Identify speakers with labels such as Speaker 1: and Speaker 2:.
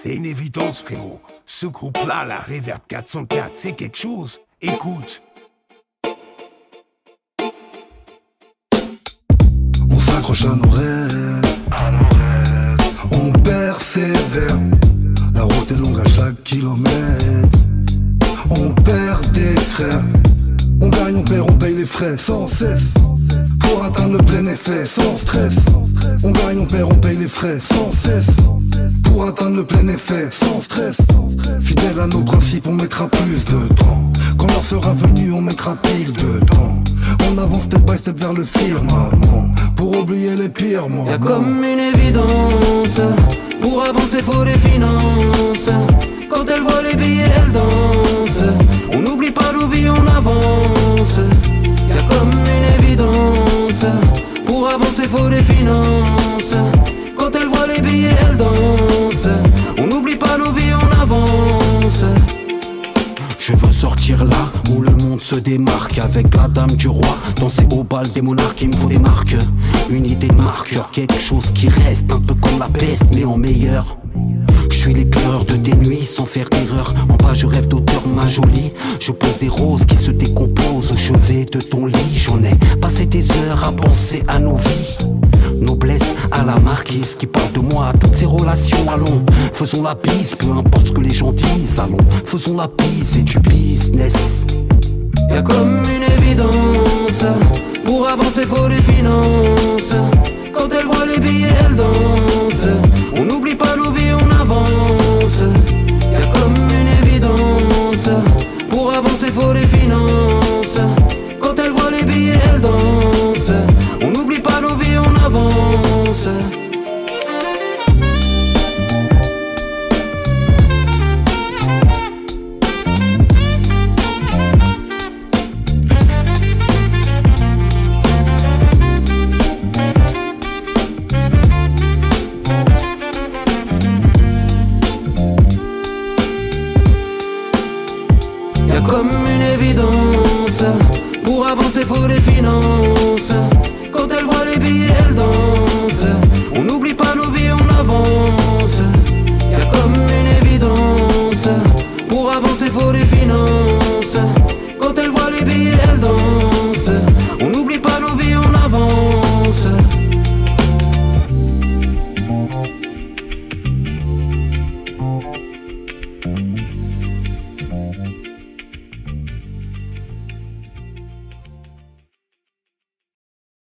Speaker 1: C'est une évidence, frérot. Ce groupe-là, la Reverb 404, c'est quelque chose. Écoute.
Speaker 2: On s'accroche à nos rêves, on persévère. La route est longue à chaque kilomètre. On perd des frères. On gagne, on perd, on paye les frais sans cesse. Pour atteindre le plein effet, sans stress. On gagne, on perd, on paye les frais sans cesse. Pour atteindre le plein effet, sans stress. Fidèle à nos principes, on mettra plus de temps. Quand l'heure sera venue, on mettra pile de temps. On avance step by step vers le firmament. Pour oublier les pires moments.
Speaker 3: Y'a comme une évidence. Pour avancer faut les finances. Quand elle voit les billets elle danse. On n'oublie pas nos vies, on avance. Y'a comme une évidence. Pour avancer faut les finances. Quand elle voit les billets elle danse. On n'oublie pas nos vies, on avance.
Speaker 4: Je veux sortir là où le monde se démarque. Avec la dame du roi, danser au bal des monarques. Il me faut des marques, une idée de marqueur. Quelque chose qui reste, un peu comme la peste mais en meilleur. Je suis l'éclaireur de tes nuits sans faire d'erreur. En bas je rêve d'auteur, ma jolie. Je pose des roses qui se décomposent au chevet de ton lit. J'en ai passé des heures à penser à nos vies. Noblesse à la marquise qui parle de moi à toutes ces relations. Allons, faisons la bise, peu importe ce que les gens disent. Allons, faisons la bise, c'est du business.
Speaker 3: Y'a comme une évidence. Pour avancer faut les finances. Quand elle voit les billets elle danse. On n'oublie pas nos vies, on avance. Y'a comme une évidence. Pour avancer faut les finances. Quand elle voit les billets elle danse. On n'oublie pas nos vies, on avance. Y'a comme une évidence. Pour avancer faut les finances.